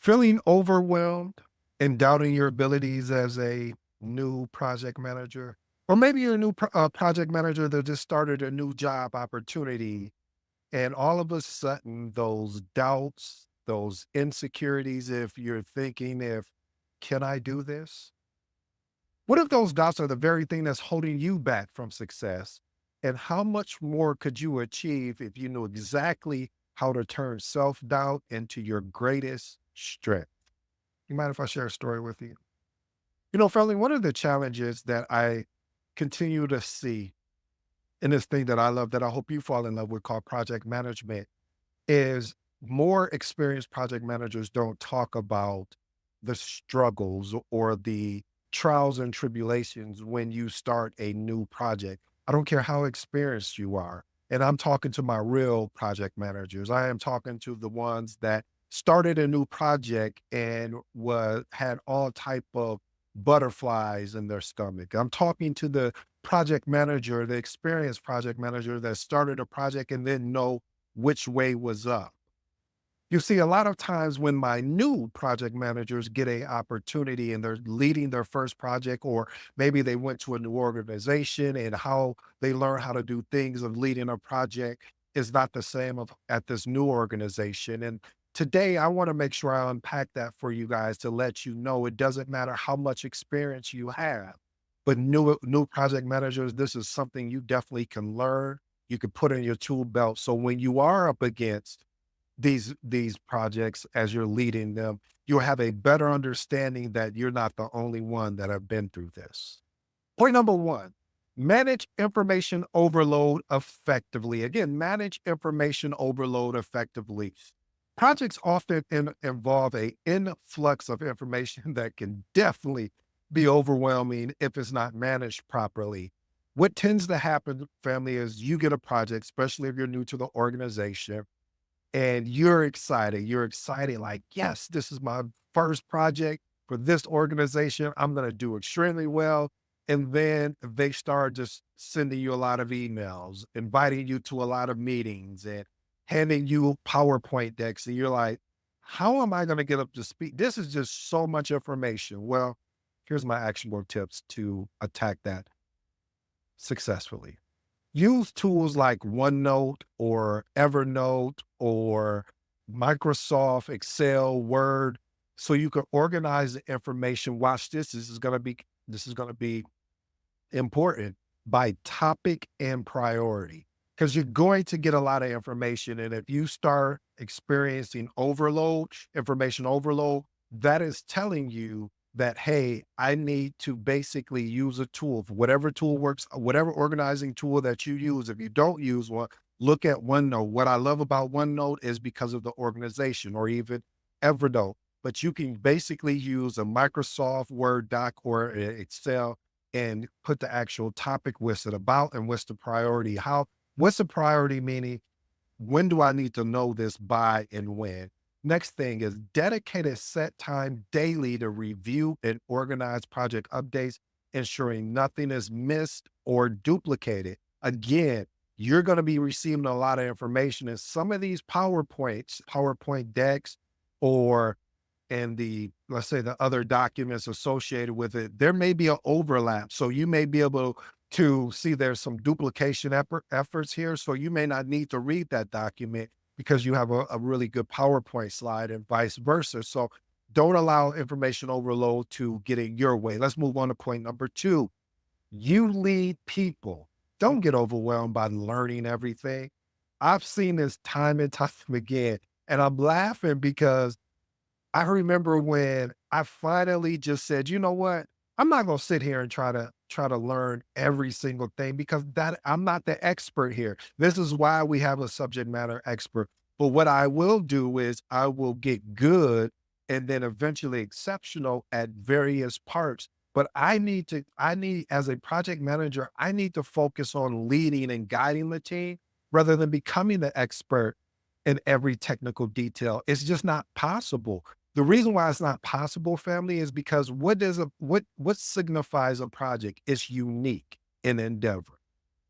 Feeling overwhelmed and doubting your abilities as a new project manager, or maybe you're a new project manager that just started a new job opportunity, and all of a sudden, those doubts, those insecurities, if you're thinking, if can I do this? What if those doubts are the very thing that's holding you back from success? And how much more could you achieve if you knew exactly how to turn self doubt into your greatest strength? You mind if I share a story with you? Family, one of the challenges that I continue to see in this thing that I love, that I hope you fall in love with, called project management, is more experienced project managers don't talk about the struggles or the trials and tribulations when you start a new project. I don't care how experienced you are. And I'm talking to my real project managers. I am talking to the ones that started a new project and was had all type of butterflies in their stomach. I'm talking to the project manager, the experienced project manager that started a project and then know which way was up. You see, a lot of times when my new project managers get a opportunity and they're leading their first project, or maybe they went to a new organization and how they learn how to do things of leading a project is not the same of at this new organization. And today I want to make sure I unpack that for you guys to let you know it doesn't matter how much experience you have, but new project managers, this is something you definitely can learn. You can put in your tool belt. So when you are up against these projects as you're leading them, you'll have a better understanding that you're not the only one that have been through this. Point number one, manage information overload effectively. Again, manage information overload effectively. Projects often involve a influx of information that can definitely be overwhelming if it's not managed properly. What tends to happen, family, is you get a project, especially if you're new to the organization, and you're excited. You're excited, like, yes, this is my first project for this organization. I'm going to do extremely well. And then they start just sending you a lot of emails, inviting you to a lot of meetings and handing you PowerPoint decks. And you're like, how am I going to get up to speed? This is just so much information. Well, here's my actionable tips to attack that successfully. Use tools like OneNote or Evernote or Microsoft Excel, Word, so you can organize the information. Watch this. This is going to be important, by topic and priority, because you're going to get a lot of information. And if you start experiencing overload, information overload, that is telling you that, hey, I need to basically use a tool, whatever tool works, whatever organizing tool that you use. If you don't use one, look at OneNote. What I love about OneNote is because of the organization, or even Evernote. But you can basically use a Microsoft Word doc or Excel and put the actual topic, what's it about and what's the priority. What's the priority, meaning when do I need to know this by and when? Next thing is dedicate a set time daily to review and organize project updates, ensuring nothing is missed or duplicated. Again, you're going to be receiving a lot of information, and some of these PowerPoint decks, or and let's say the other documents associated with it, there may be an overlap. So you may be able to see there's some duplication efforts here. So you may not need to read that document because you have a really good PowerPoint slide, and vice versa. So don't allow information overload to get in your way. Let's move on to point number two. You lead people. Don't get overwhelmed by learning everything. I've seen this time and time again, and I'm laughing because I remember when I finally just said, you know what? I'm not going to sit here and try to learn every single thing, because that I'm not the expert here. This is why we have a subject matter expert. But what I will do is I will get good and then eventually exceptional at various parts. But as a project manager, I need to focus on leading and guiding the team rather than becoming the expert in every technical detail. It's just not possible. The reason why it's not possible, family, is because what signifies a project is unique in endeavor.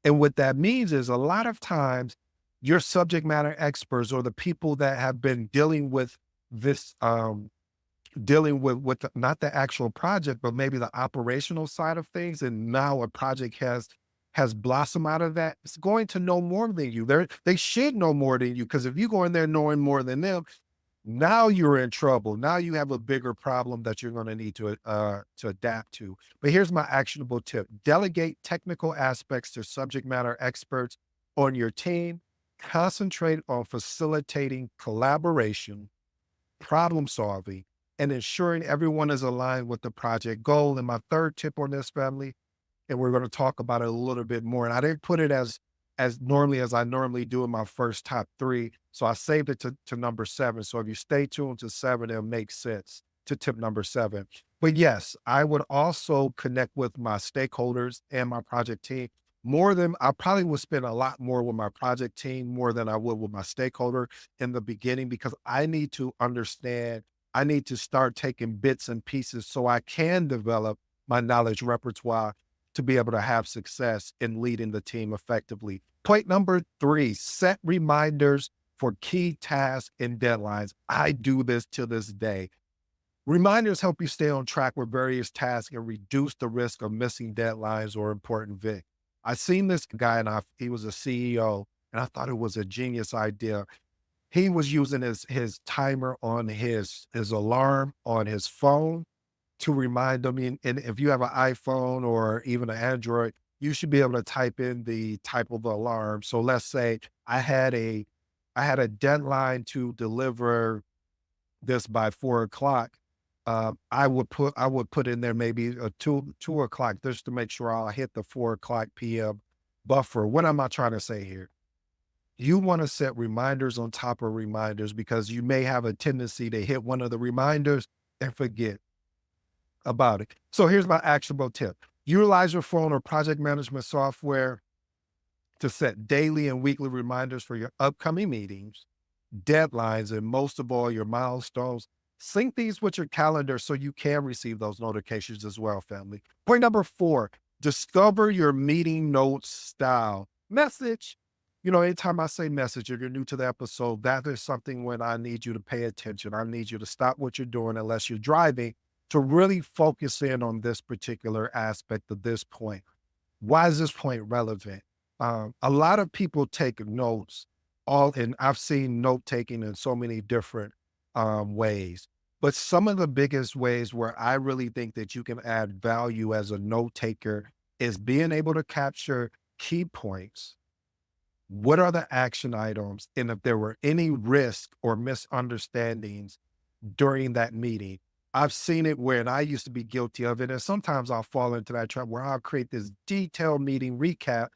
And what that means is, a lot of times your subject matter experts, or the people that have been dealing with this dealing with not the actual project, but maybe the operational side of things. And now a project has blossomed out of that. It's going to know more than you. They should know more than you, because if you go in there knowing more than them, now you're in trouble. Now you have a bigger problem that you're going to need to adapt to. But here's my actionable tip: delegate technical aspects to subject matter experts on your team. Concentrate on facilitating collaboration, problem solving, and ensuring everyone is aligned with the project goal. And my third tip on this, family, and we're going to talk about it a little bit more. And I didn't put it as normally as I normally do in my first top three. So I saved it to number seven. So if you stay tuned to seven, it'll make sense to tip number seven. But yes, I would also connect with my stakeholders and my project team more than I probably would spend a lot more with my project team more than I would with my stakeholder in the beginning, because I need to understand, I need to start taking bits and pieces so I can develop my knowledge repertoire to be able to have success in leading the team effectively. Point number three: set reminders for key tasks and deadlines. I do this to this day. Reminders help you stay on track with various tasks and reduce the risk of missing deadlines or important VIC. I seen this guy, and he was a CEO, and I thought it was a genius idea. He was using his timer on his alarm on his phone to remind them. And if you have an iPhone or even an Android, you should be able to type in the type of alarm. So let's say I had a deadline to deliver this by 4 o'clock. I would put in there maybe a 2 o'clock, just to make sure I'll hit the 4 o'clock PM buffer. What am I trying to say here? You want to set reminders on top of reminders, because you may have a tendency to hit one of the reminders and forget about it. So here's my actionable tip: utilize your phone or project management software to set daily and weekly reminders for your upcoming meetings, deadlines, and most of all, your milestones. Sync these with your calendar so you can receive those notifications as well, family. Point number four: discover your meeting notes style. Message. Anytime I say message, if you're new to the episode, that is something when I need you to pay attention. I need you to stop what you're doing, unless you're driving, to really focus in on this particular aspect of this point. Why is this point relevant? A lot of people take notes, and I've seen note taking in so many different ways. But some of the biggest ways where I really think that you can add value as a note taker is being able to capture key points. What are the action items? And if there were any risk or misunderstandings during that meeting. I've seen it where, and I used to be guilty of it, and sometimes I'll fall into that trap where I'll create this detailed meeting recap.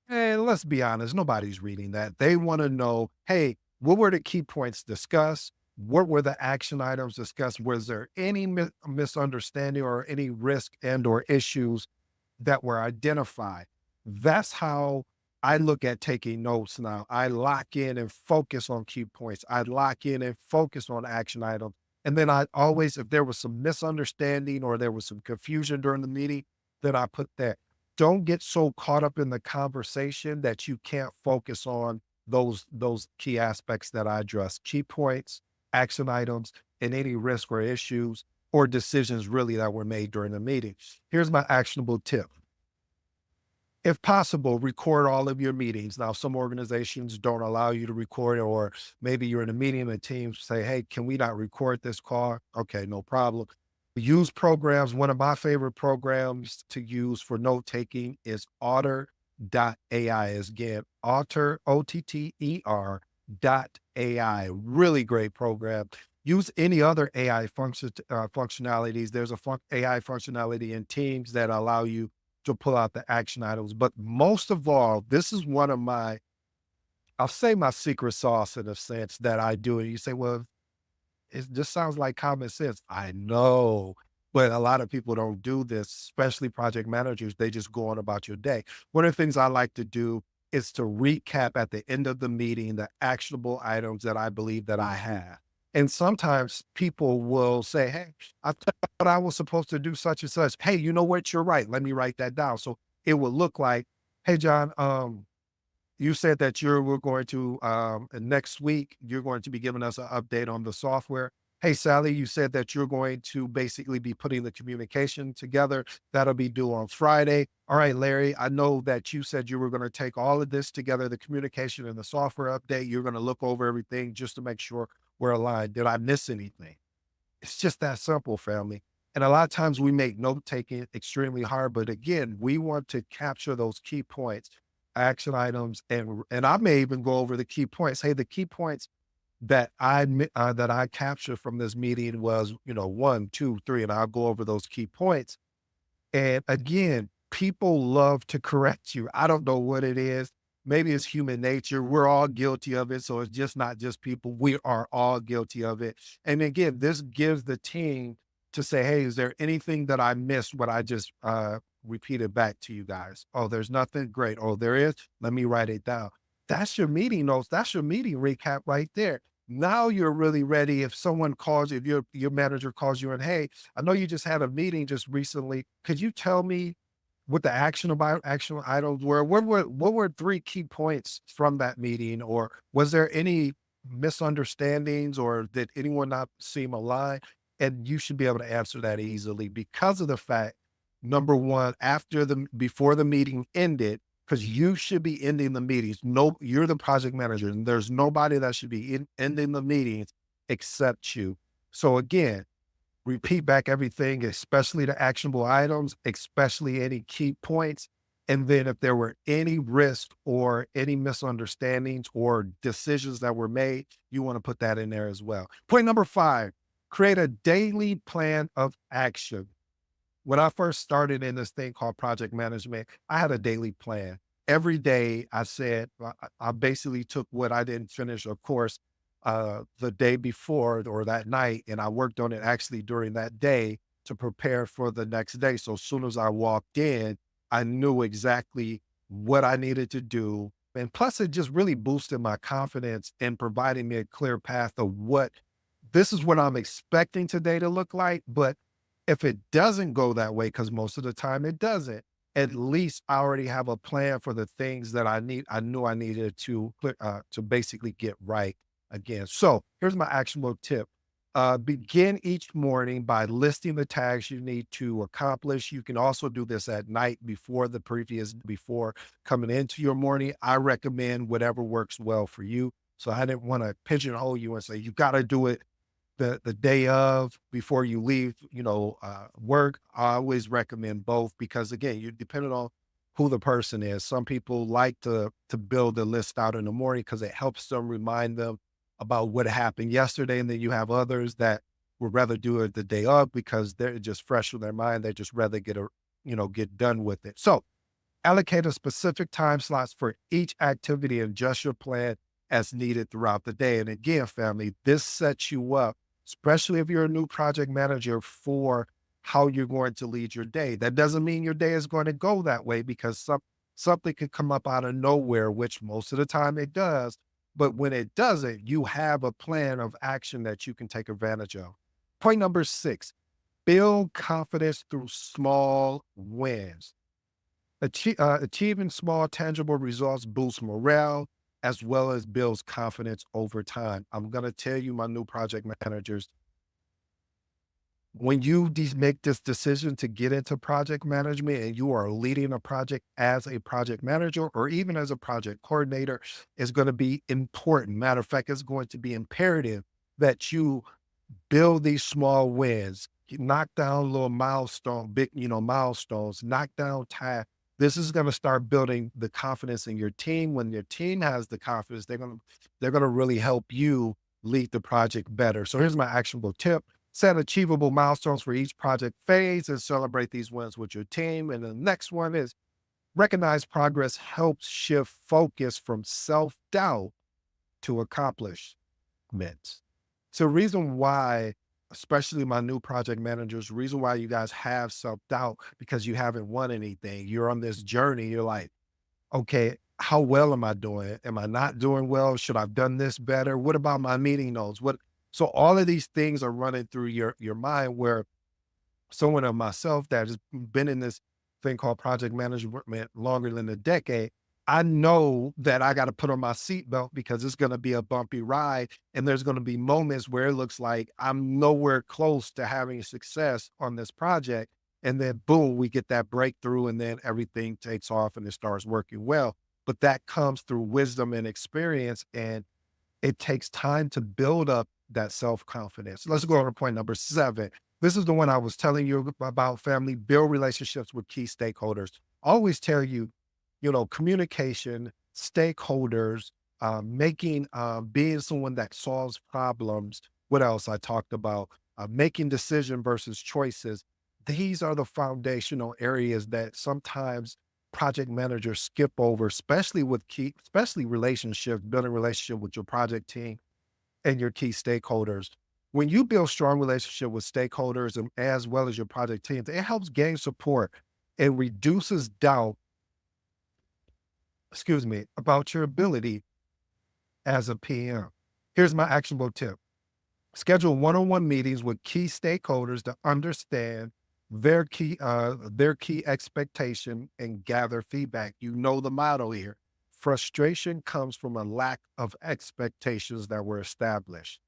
And let's be honest, nobody's reading that. They want to know, hey, what were the key points discussed? What were the action items discussed? Was there any misunderstanding or any risk and or issues that were identified? That's how I look at taking notes now. I lock in and focus on key points. I lock in and focus on action items. And then I always, if there was some misunderstanding or there was some confusion during the meeting, then I put that. Don't get so caught up in the conversation that you can't focus on those key aspects that I address: key points, action items, and any risk or issues or decisions really that were made during the meeting. Here's my actionable tip: if possible, record all of your meetings. Now, some organizations don't allow you to record, or maybe you're in a meeting and the team say, hey, can we not record this call? Okay, no problem. Use programs. One of my favorite programs to use for note taking is Otter.ai. Again, Otter, OTTER .ai. Really great program. Use any other AI functionalities. There's AI functionality in Teams that allow you to pull out the action items. But most of all, this is one of I'll say my secret sauce, in a sense, that I do. And you say, well, it just sounds like common sense. I know, but a lot of people don't do this, especially project managers. They just go on about your day. One of the things I like to do is to recap at the end of the meeting the actionable items that I believe that I have. And sometimes people will say, hey, I thought I was supposed to do such and such. Hey, you know what? You're right. Let me write that down. So it will look like, hey, John, you said that we're going to, next week, you're going to be giving us an update on the software. Hey, Sally, you said that you're going to basically be putting the communication together. That'll be due on Friday. All right, Larry, I know that you said you were going to take all of this together, the communication and the software update. You're going to look over everything just to make sure we're aligned. Did I miss anything? It's just that simple, family. And a lot of times we make note taking extremely hard, but again, we want to capture those key points, action items, and I may even go over the key points. Hey, the key points that I captured from this meeting was, one, two, three, and I'll go over those key points. And again, people love to correct you. I don't know what it is. Maybe it's human nature. We're all guilty of it. So it's just not just people. We are all guilty of it. And again, this gives the team to say, hey, is there anything that I missed what I just repeated back to you guys? Oh, there's nothing. Great. Oh, there is. Let me write it down. That's your meeting notes. That's your meeting recap right there. Now you're really ready. If someone calls, if your manager calls you and, hey, I know you just had a meeting just recently. Could you tell me what the action items were? What were three key points from that meeting? Or was there any misunderstandings or did anyone not seem aligned? And you should be able to answer that easily because of the fact, number one, before the meeting ended, because you should be ending the meetings. No, you're the project manager, and there's nobody that should be ending the meetings except you. So again, repeat back everything, especially the actionable items, especially any key points. And then if there were any risk or any misunderstandings or decisions that were made, you want to put that in there as well. Point number 5, create a daily plan of action. When I first started in this thing called project management, I had a daily plan. Every day I said, I basically took what I didn't finish, of course, the day before or that night, and I worked on it actually during that day to prepare for the next day. So as soon as I walked in, I knew exactly what I needed to do. And plus, it just really boosted my confidence in providing me a clear path of what this is what I'm expecting today to look like. But if it doesn't go that way, because most of the time it doesn't, at least I already have a plan for the things that I knew I needed to basically get right again. So here's my actionable tip. Begin each morning by listing the tasks you need to accomplish. You can also do this at night before coming into your morning. I recommend whatever works well for you. So I didn't want to pigeonhole you and say, you got to do it the day of before you leave, work. I always recommend both because again, you depending on who the person is. Some people like to build a list out in the morning because it helps them remind them about what happened yesterday. And then you have others that would rather do it the day of because they're just fresh in their mind. They just rather get done with it. So allocate a specific time slots for each activity and adjust your plan as needed throughout the day. And again, family, this sets you up, especially if you're a new project manager, for how you're going to lead your day. That doesn't mean your day is going to go that way because something could come up out of nowhere, which most of the time it does. But when it doesn't, you have a plan of action that you can take advantage of. Point number 6, build confidence through small wins. Achieving small, tangible results boosts morale as well as builds confidence over time. I'm going to tell you, my new project managers, when you make this decision to get into project management and you are leading a project as a project manager or even as a project coordinator, it's going to be important. Matter of fact, it's going to be imperative that you build these small wins. You knock down little milestones, knock down tasks. This is going to start building the confidence in your team. When your team has the confidence, they're going to really help you lead the project better. So here's my actionable tip. Set achievable milestones for each project phase and celebrate these wins with your team. And the next one is recognize progress helps shift focus from self-doubt to accomplishments. So reason why, especially my new project managers, reason why you guys have self-doubt because you haven't won anything. You're on this journey. You're like, okay, how well am I doing? Am I not doing well? Should I have done this better? What about my meeting notes? So all of these things are running through your mind where someone of myself that has been in this thing called project management longer than a decade, I know that I got to put on my seatbelt because it's going to be a bumpy ride. And there's going to be moments where it looks like I'm nowhere close to having success on this project. And then boom, we get that breakthrough and then everything takes off and it starts working well. But that comes through wisdom and experience. And it takes time to build up that self confidence. Let's go on to point number 7. This is the one I was telling you about, family. Build relationships with key stakeholders. Always tell you, communication, stakeholders, being someone that solves problems. What else I talked about? Making decision versus choices. These are the foundational areas that sometimes project managers skip over, especially relationships, building relationship with your project team and your key stakeholders. When you build strong relationship with stakeholders and as well as your project teams, it helps gain support and reduces doubt, about your ability as a PM. Here's my actionable tip. Schedule one-on-one meetings with key stakeholders to understand their key expectation and gather feedback. You know the motto here. Frustration comes from a lack of expectations that were established.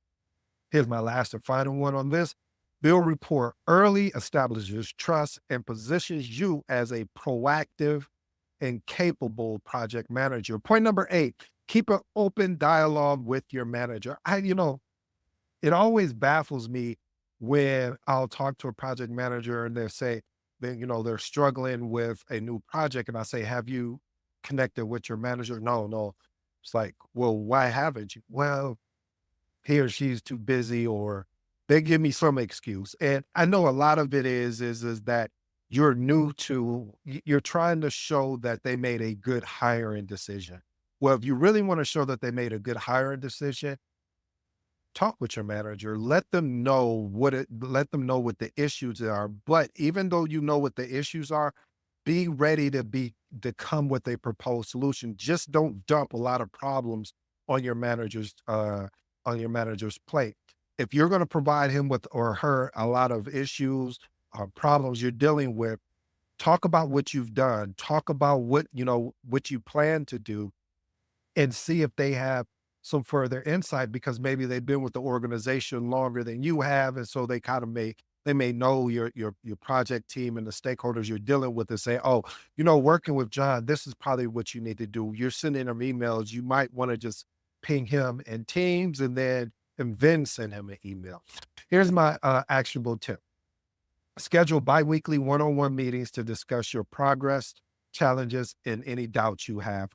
Here's my last and final one on this. Build rapport early, establishes trust, and positions you as a proactive and capable project manager. Point number 8, keep an open dialogue with your manager. It always baffles me when I'll talk to a project manager and they say, they're struggling with a new project. And I say, have you connected with your manager? No, no. It's like, well, why haven't you? Well, he or she's too busy, or they give me some excuse. And I know a lot of it is that you're trying to show that they made a good hiring decision. Well, if you really want to show that they made a good hiring decision, talk with your manager, let them know what the issues are. But even though you know what the issues are, be ready to come with a proposed solution. Just don't dump a lot of problems on your manager's plate. If you're going to provide him with or her a lot of issues or problems you're dealing with, talk about what you've done, talk about what you plan to do, and see if they have some further insight, because maybe they've been with the organization longer than you have. And so they may know your project team and the stakeholders you're dealing with and say, oh, working with John, this is probably what you need to do. You're sending him emails. You might want to just ping him in Teams and then send him an email. Here's my actionable tip. Schedule biweekly one-on-one meetings to discuss your progress, challenges, and any doubts you have.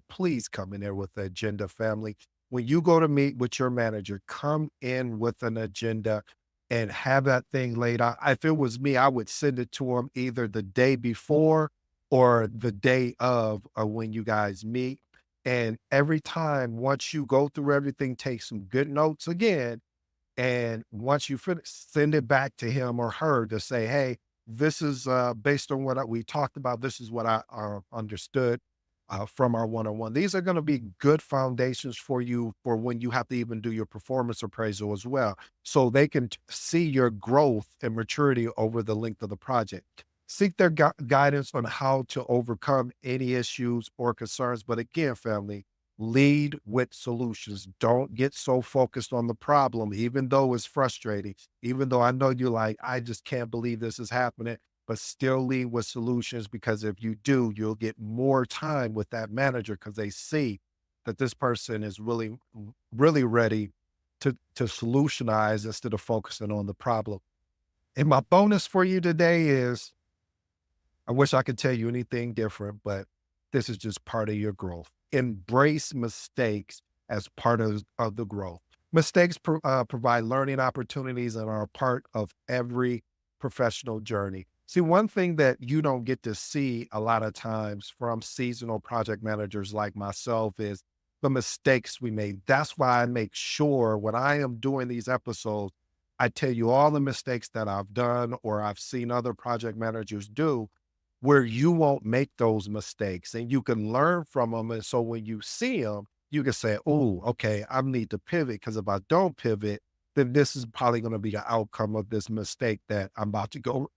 Please come in there with the agenda, family. When you go to meet with your manager, come in with an agenda and have that thing laid out. If it was me, I would send it to them either the day before or the day of when you guys meet. And every time, once you go through everything, take some good notes again, and once you finish, send it back to him or her to say, hey, this is based on what we talked about. This is what I understood from our one-on-one. These are going to be good foundations for you for when you have to even do your performance appraisal as well. So they can see your growth and maturity over the length of the project. Seek their guidance on how to overcome any issues or concerns. But again, family, lead with solutions. Don't get so focused on the problem, even though it's frustrating, even though I know you're like, I just can't believe this is happening, but still lead with solutions, because if you do, you'll get more time with that manager because they see that this person is really, really ready to solutionize instead of focusing on the problem. And my bonus for you today is, I wish I could tell you anything different, but this is just part of your growth. Embrace mistakes as part of the growth. Mistakes provide learning opportunities and are a part of every professional journey. See, one thing that you don't get to see a lot of times from seasonal project managers like myself is the mistakes we made. That's why I make sure when I am doing these episodes, I tell you all the mistakes that I've done or I've seen other project managers do, where you won't make those mistakes and you can learn from them. And so when you see them, you can say, oh, okay, I need to pivot, because if I don't pivot, then this is probably going to be the outcome of this mistake that I'm about to go,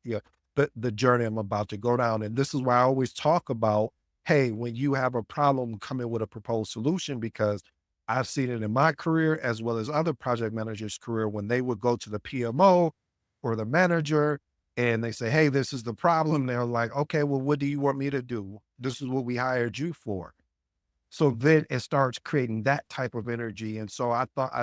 the journey I'm about to go down. And this is why I always talk about hey, when you have a problem, come in with a proposed solution because I've seen it in my career as well as other project managers' career when they would go to the PMO or the manager and they say, hey, this is the problem. They're like, okay, well, what do you want me to do? This is what we hired you for. So then it starts creating that type of energy. And so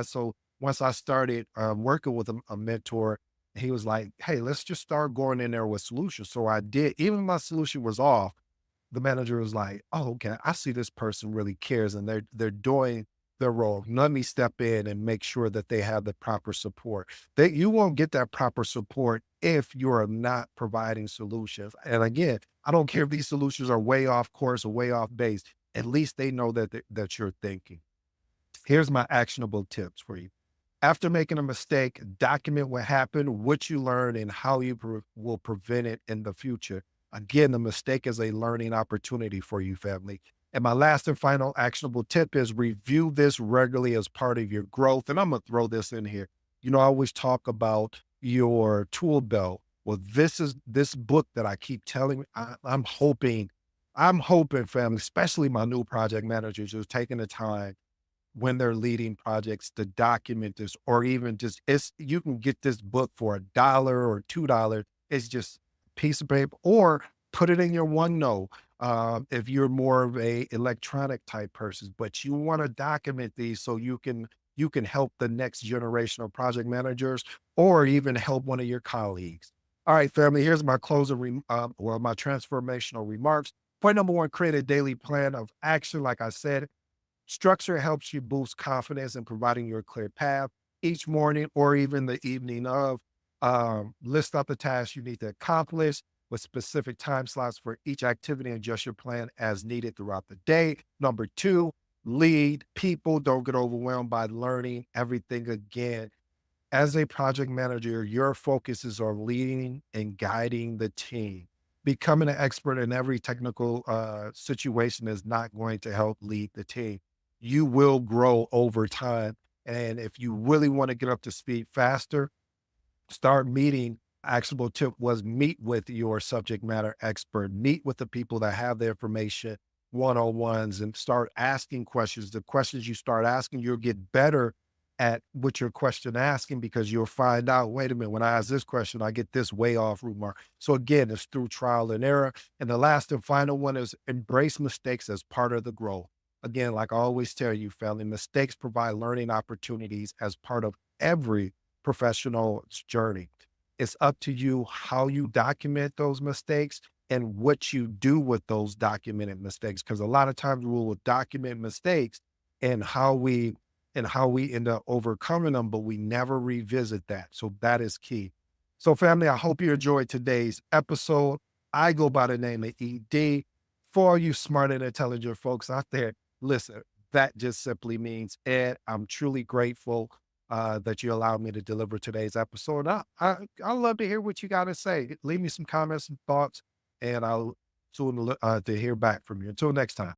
so once I started working with a mentor, he was like, hey, let's just start going in there with solutions. So I did, even if my solution was off, the manager was like, oh, okay, I see this person really cares and they're doing their role. Let me step in and make sure that they have the proper support. That you won't get that proper support if you're not providing solutions. And again, I don't care if these solutions are way off course or way off base. At least they know that you're thinking. Here's my actionable tips for you. After making a mistake, document what happened, what you learned, and how you will prevent it in the future. Again, the mistake is a learning opportunity for you, family. And my last and final actionable tip is review this regularly as part of your growth. And I'm going to throw this in here. I always talk about your tool belt. Well, this is this book that I keep telling. I'm hoping, family, especially my new project managers who's taking the time when they're leading projects to document this, or even just you can get this book for $1 or $2. It's just a piece of paper, or put it in your OneNote. If you're more of a electronic type person, but you want to document these so you can help the next generation of project managers, or even help one of your colleagues. All right, family. Here's my my transformational remarks. Point number one: create a daily plan of action. Like I said, structure helps you boost confidence in providing your clear path each morning or even the evening of. List out the tasks you need to accomplish with specific time slots for each activity and adjust your plan as needed throughout the day. Number two, lead people. Don't get overwhelmed by learning everything again. As a project manager, your focus is on leading and guiding the team. Becoming an expert in every technical situation is not going to help lead the team. You will grow over time. And if you really want to get up to speed faster, start meeting. Actionable tip was meet with your subject matter expert, meet with the people that have the information one-on-ones and start asking questions. The questions you start asking, you'll get better at what your question asking because you'll find out, wait a minute, when I ask this question, I get this way off route mark. So again, it's through trial and error. And the last and final one is embrace mistakes as part of the growth. Again, like I always tell you, family, mistakes provide learning opportunities as part of every professional journey. It's up to you how you document those mistakes and what you do with those documented mistakes. Because a lot of times we will document mistakes and how we end up overcoming them, but we never revisit that. So that is key. So, family, I hope you enjoyed today's episode. I go by the name of ED. For all you smart and intelligent folks out there, listen, that just simply means Ed. I'm truly grateful that you allowed me to deliver today's episode. I love to hear what you got to say. Leave me some comments and thoughts, and I'll soon to hear back from you. Until next time.